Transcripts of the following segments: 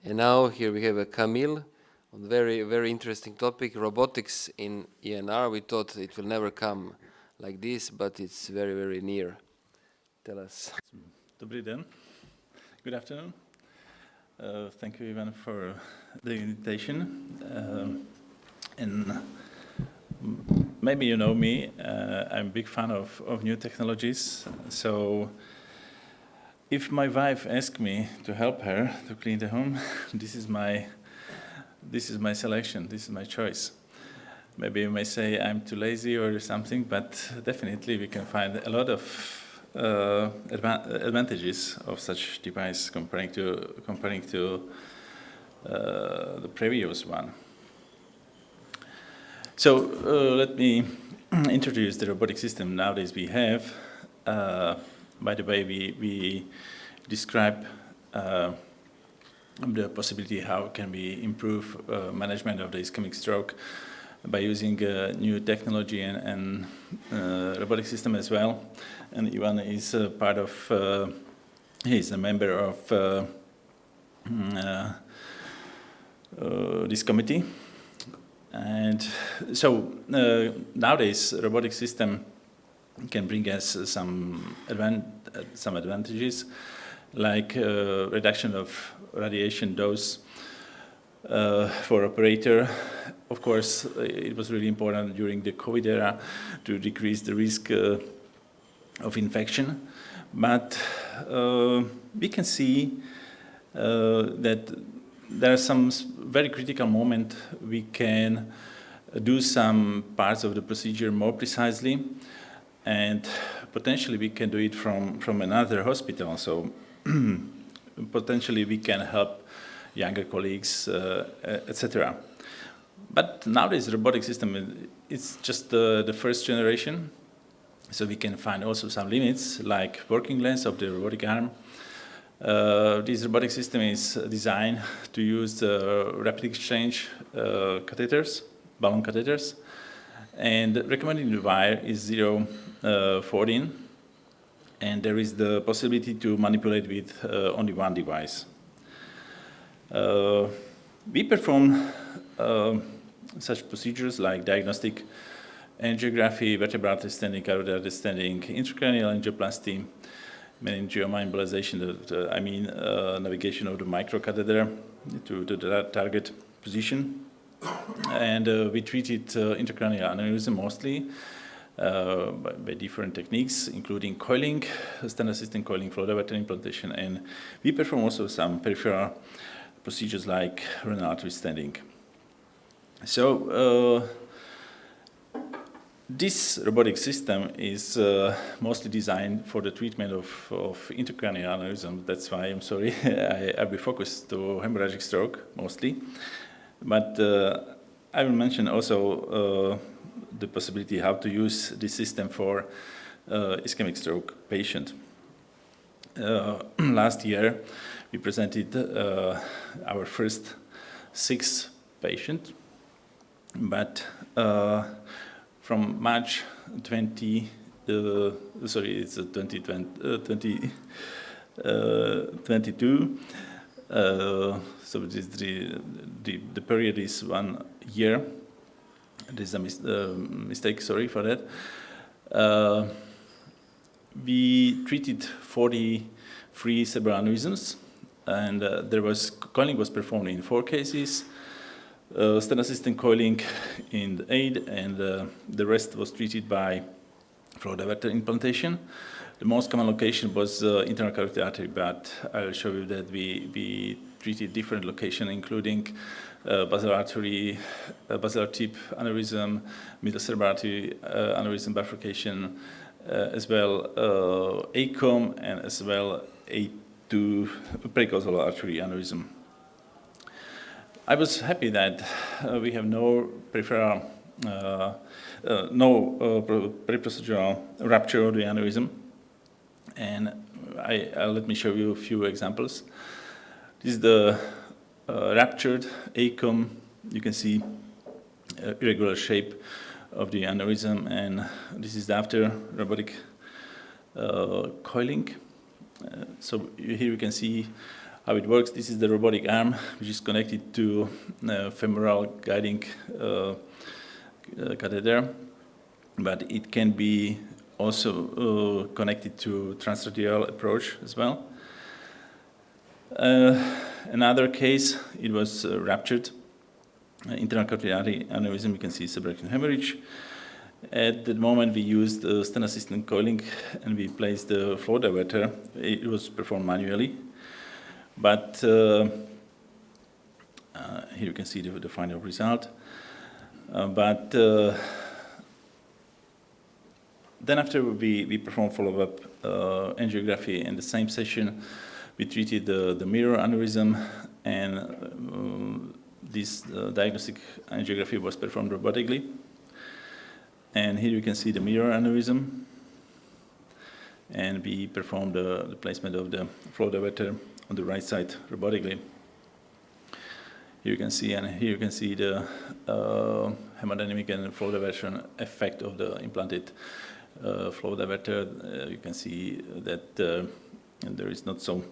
And now here we have a Kamil on very, very interesting topic, robotics in ENR. We thought it will never come like this, but it's very, very near. Tell us. Dobrý den. Good afternoon. Thank you, Ivan, for the invitation. And maybe you know me, I'm a big fan of new technologies. So if my wife asks me to help her to clean the home, this is my selection, this is my choice. Maybe you may say I'm too lazy or something, but definitely we can find a lot of advantages of such device comparing to the previous one. So let me introduce the robotic system nowadays we have. By the way, we describe the possibility how can we improve management of the ischemic stroke by using new technology and robotic system as well. And Ivan is part of, he's a member of this committee. And so nowadays, robotic system can bring us some advantages, like reduction of radiation dose for operator. Of course, it was really important during the COVID era to decrease the risk of infection. But we can see that there are some very critical moments we can do some parts of the procedure more precisely, and potentially we can do it from another hospital. So potentially we can help younger colleagues, etc. But nowadays, robotic system is just the first generation, so we can find also some limits, like working length of the robotic arm. This robotic system is designed to use rapid exchange catheters, balloon catheters, and the recommended wire is 0.14, and there is the possibility to manipulate with only one device. We perform such procedures like diagnostic angiography, vertebral descending, carotid descending, intracranial angioplasty, meningioma embolization, navigation of the microcatheter to the target position. And we treated intracranial aneurysm mostly by different techniques, including coiling, standard system coiling, flow diverter implantation, and we perform also some peripheral procedures like renal artery stenting. So this robotic system is mostly designed for the treatment of intracranial aneurysm. That's why I'm sorry, I'll be focused to hemorrhagic stroke mostly. But I will mention also the possibility how to use this system for ischemic stroke patient. Last year, we presented our first 6 patients, but from March 2022, so the period is 1 year. There's a mistake, sorry for that. We treated 43 cerebral aneurysms, and coiling was performed in 4 cases. Standard system coiling in 8, and the rest was treated by flow diverter implantation. The most common location was internal carotid artery, but I'll show you that we treated different locations, including basilar artery, basilar tip aneurysm, middle cerebral artery aneurysm bifurcation, as well ACOM, and as well A2 precausal artery aneurysm. I was happy that we have no peripheral, pre-procedural rupture of the aneurysm, and let me show you a few examples. This is the ruptured ACOM. You can see irregular shape of the aneurysm, and this is after robotic coiling. So here you can see how it works. This is the robotic arm, which is connected to femoral guiding catheter, but it can be also connected to transradial approach as well. Another case, it was ruptured internal carotid artery aneurysm. You can see subarachnoid hemorrhage. At that moment, we used stent assisted coiling and we placed the flow diverter. It was performed manually, but here you can see the final result. Then after we performed follow-up angiography in the same session, we treated the mirror aneurysm, and this diagnostic angiography was performed robotically. And here you can see the mirror aneurysm, and we performed the placement of the flow diverter on the right side robotically. Here you can see, and here you can see the hemodynamic and flow diversion effect of the implanted flow diverter. You can see that there is not so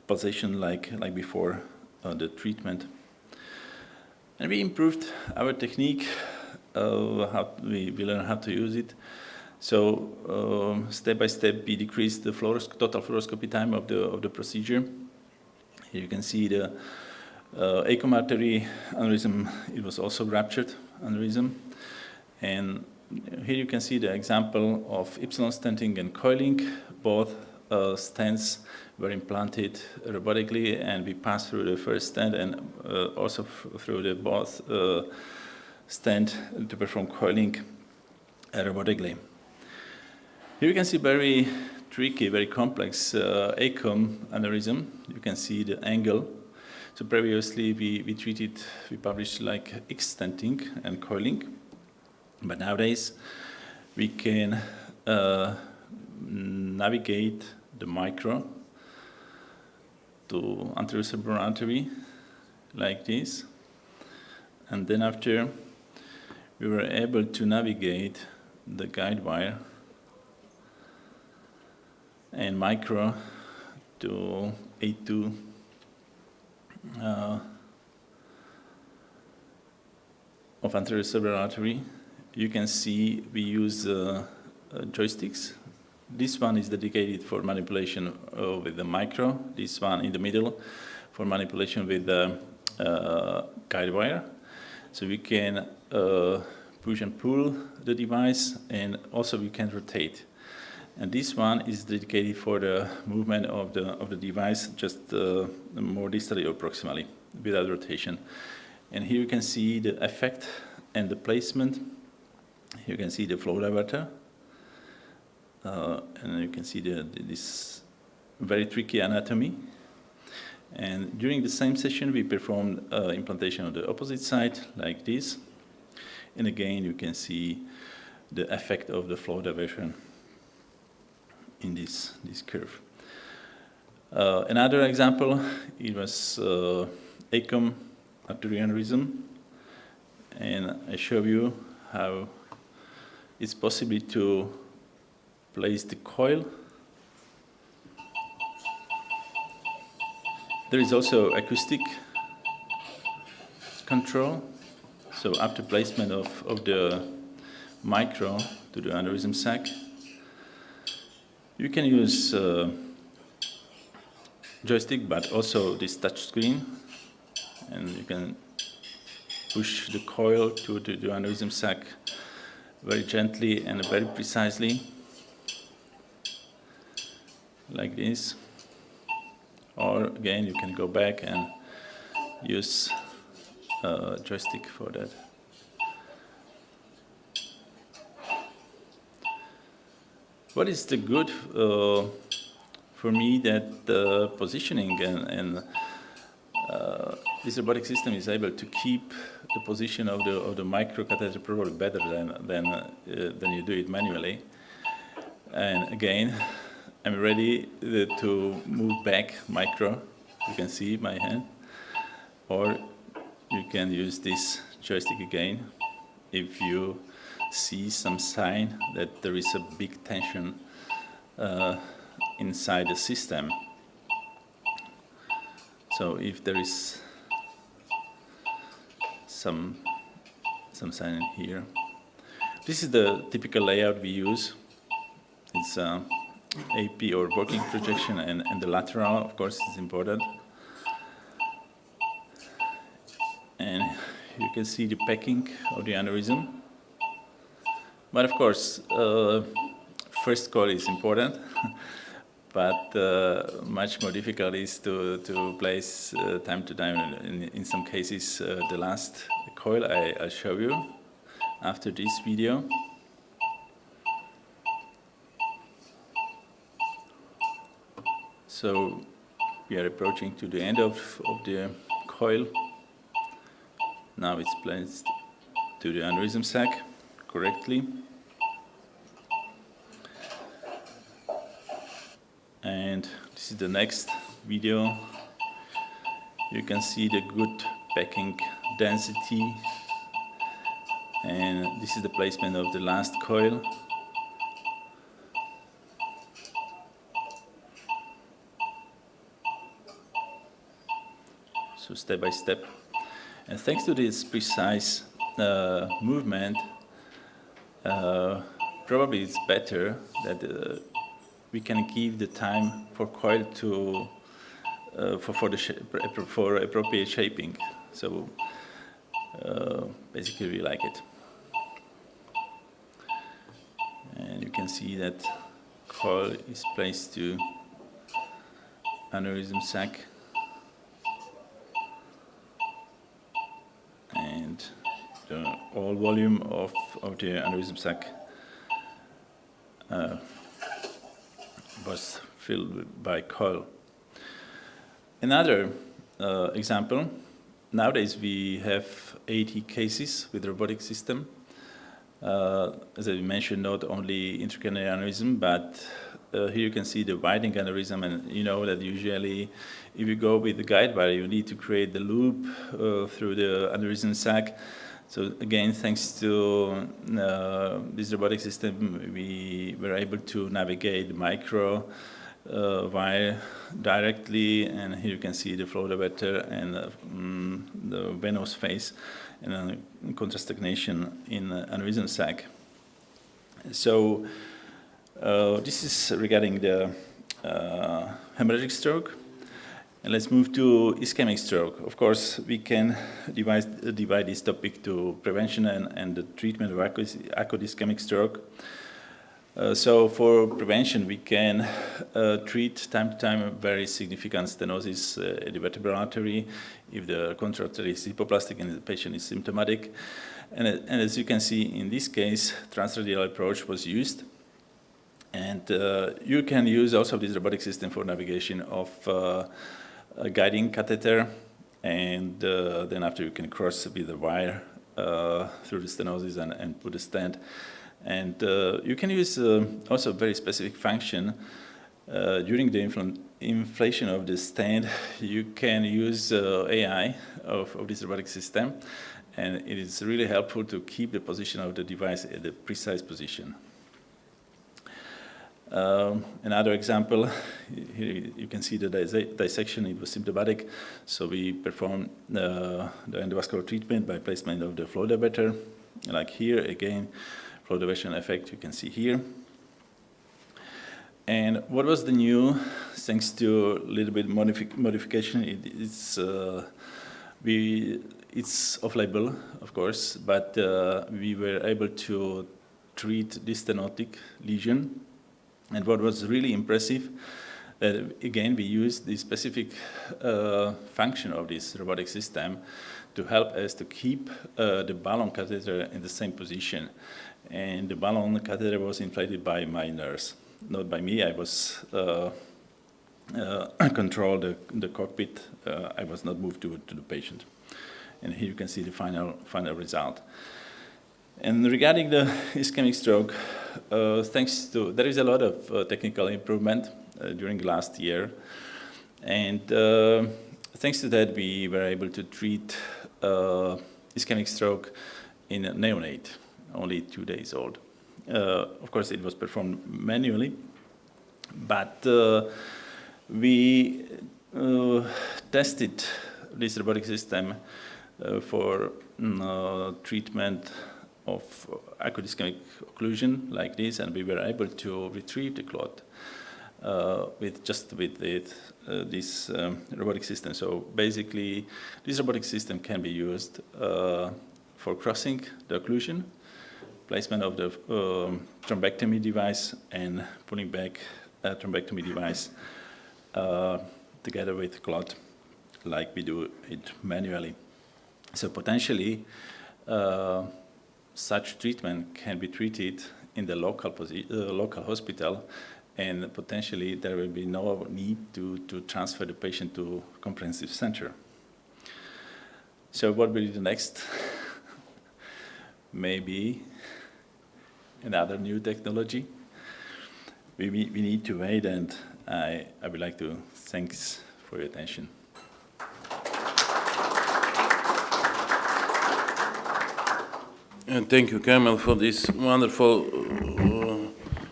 pulsation like before the treatment. And we improved our technique. We learned how to use it. So step by step, we decreased the total fluoroscopy time of the procedure. Here you can see the ACOM artery aneurysm. It was also ruptured aneurysm, and here you can see the example of epsilon stenting and coiling. Both stents were implanted robotically, and we passed through the first stent and also through the both stent to perform coiling robotically. Here you can see very tricky, very complex ACOM aneurysm. You can see the angle. So previously we published like X stenting and coiling, but nowadays we can navigate the micro to anterior cerebral artery like this, and then after we were able to navigate the guide wire and micro to A2 of anterior cerebral artery. You can see we use joysticks. This one is dedicated for manipulation with the micro. This one in the middle for manipulation with the guide wire. So we can push and pull the device, and also we can rotate. And this one is dedicated for the movement of the device, just more distally or proximally, without rotation. And here you can see the effect and the placement. Here you can see the flow diverter, and you can see this very tricky anatomy. And during the same session, we performed implantation on the opposite side, like this. And again, you can see the effect of the flow diversion in this curve. Another example, it was ACOM artery aneurysm, and I show you how it's possible to place the coil. There is also acoustic control. So after placement of the micro to the aneurysm sac, you can use joystick, but also this touch screen, and you can push the coil to the aneurysm sac very gently and very precisely, like this. Or again, you can go back and use joystick for that. What is the good for me that the positioning and this robotic system is able to keep the position of the microcatheter probably better than you do it manually. And again, I'm ready to move back micro. You can see my hand, or you can use this joystick again if you see some sign that there is a big tension inside the system. So if there is some sign here, this is the typical layout we use. It's AP or working projection, and the lateral, of course, is important. And you can see the packing of the aneurysm. But of course, first coil is important, but much more difficult is to place time to time, in some cases, the last coil I'll show you after this video. So we are approaching to the end of the coil. Now it's placed to the aneurysm sac correctly. And this is the next video. You can see the good packing density. And this is the placement of the last coil. So step by step. And thanks to this precise movement, probably it's better that we can give the time for coil to for appropriate shaping. So basically we like it. And you can see that coil is placed to aneurysm sac. And the all volume of the aneurysm sac was filled by coil. Another example, nowadays we have 80 cases with robotic system. As I mentioned, not only intracranial aneurysm, but here you can see the widening aneurysm, and you know that usually if you go with the guide wire, you need to create the loop through the aneurysm sac. So again, thanks to this robotic system, we were able to navigate the micro wire directly, and here you can see the flow diverter and the venous phase and contrast stagnation in aneurysm sac. So this is regarding the hemorrhagic stroke. And let's move to ischemic stroke. Of course, we can divide this topic to prevention and the treatment of acute ischemic stroke. So for prevention, we can treat time to time very significant stenosis at the vertebral artery if the contract artery is hypoplastic and the patient is symptomatic. And as you can see, in this case, transradial approach was used. And you can use also this robotic system for navigation of a guiding catheter, and then after you can cross with the wire through the stenosis and put a stent. And you can use also a very specific function during the inflation of the stent. You can use AI of this robotic system, and it is really helpful to keep the position of the device at the precise position. Another example, here you can see the dissection. It was symptomatic, so we performed the endovascular treatment by placement of the flow diverter. Like here, again, flow diversion effect you can see here. And what was the new, thanks to a little bit modification, it's off-label, of course, but we were able to treat this stenotic lesion. And what was really impressive, again, we used the specific function of this robotic system to help us to keep the balloon catheter in the same position. And the balloon catheter was inflated by my nurse, not by me. I was controlled the cockpit. I was not moved to the patient. And here you can see the final result. And regarding the ischemic stroke, there is a lot of technical improvement during last year. And thanks to that, we were able to treat ischemic stroke in a neonate, only 2 days old. Of course, it was performed manually, but we tested this robotic system for treatment of acute ischemic occlusion like this, and we were able to retrieve the clot with this robotic system. So basically, this robotic system can be used for crossing the occlusion, placement of the thrombectomy device, and pulling back a thrombectomy device together with clot, like we do it manually. So potentially, such treatment can be treated in the local hospital, and potentially there will be no need to transfer the patient to comprehensive center. So what will be the next? Maybe another new technology. We need to wait, and I would like to thanks for your attention. And thank you, Kamil, for this wonderful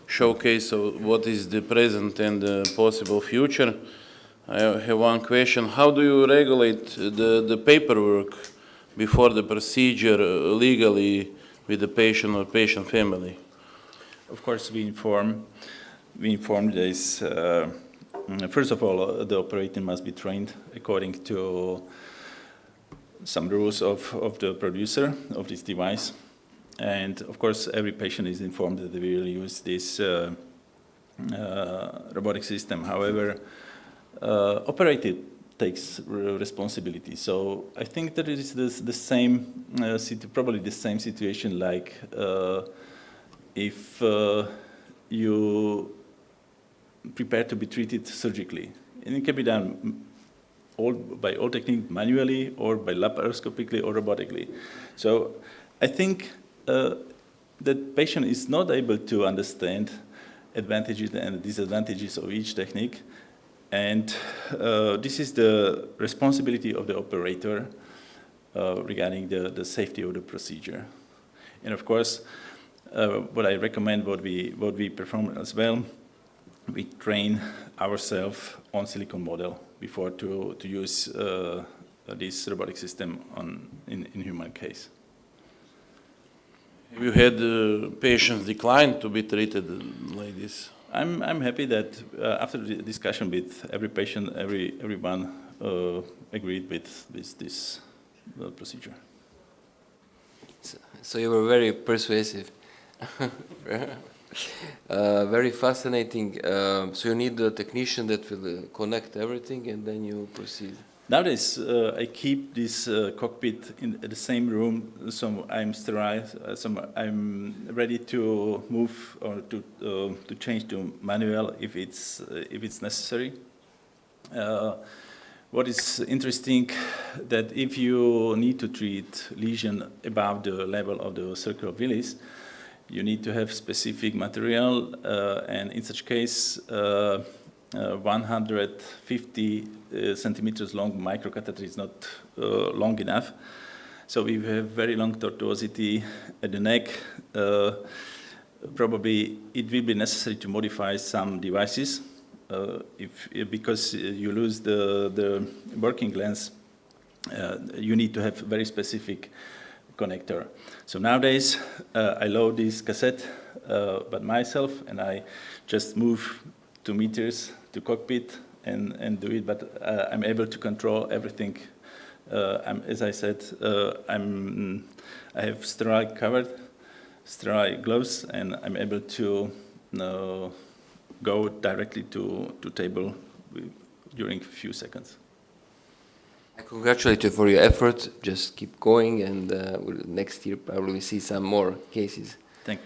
showcase of what is the present and the possible future. I have one question. How do you regulate the paperwork before the procedure legally with the patient or patient family? Of course, we inform this. First of all, the operator must be trained according to some rules of the producer of this device. And of course, every patient is informed that they will use this robotic system. However, operator takes responsibility. So I think that it is the same, probably the same situation like if you prepare to be treated surgically. And it can be done by all technique manually or by laparoscopically or robotically. So I think that patient is not able to understand advantages and disadvantages of each technique. And this is the responsibility of the operator regarding the safety of the procedure. And of course, what I recommend, what we perform as well, we train ourselves on silicon model before to use this robotic system in human case. Have you had patients decline to be treated like this? I'm happy that after the discussion with every patient, everyone agreed with this procedure. So you were very persuasive. Very fascinating. So you need a technician that will connect everything, and then you proceed. Nowadays, I keep this cockpit in the same room, so I'm sterile. So I'm ready to move or to change to manual if it's necessary. What is interesting that if you need to treat lesion above the level of the circle of Willis, you need to have specific material, and in such case, 150 centimeters long microcatheter is not long enough. So we have very long tortuosity at the neck. Probably it will be necessary to modify some devices because you lose the working lens. You need to have very specific connector. So nowadays, I load this cassette by myself, and I just move 2 meters to cockpit and do it, but I'm able to control everything. As I said, I have sterile gloves, and I'm able to go directly to table during a few seconds. I congratulate you for your effort. Just keep going, and next year probably we see some more cases.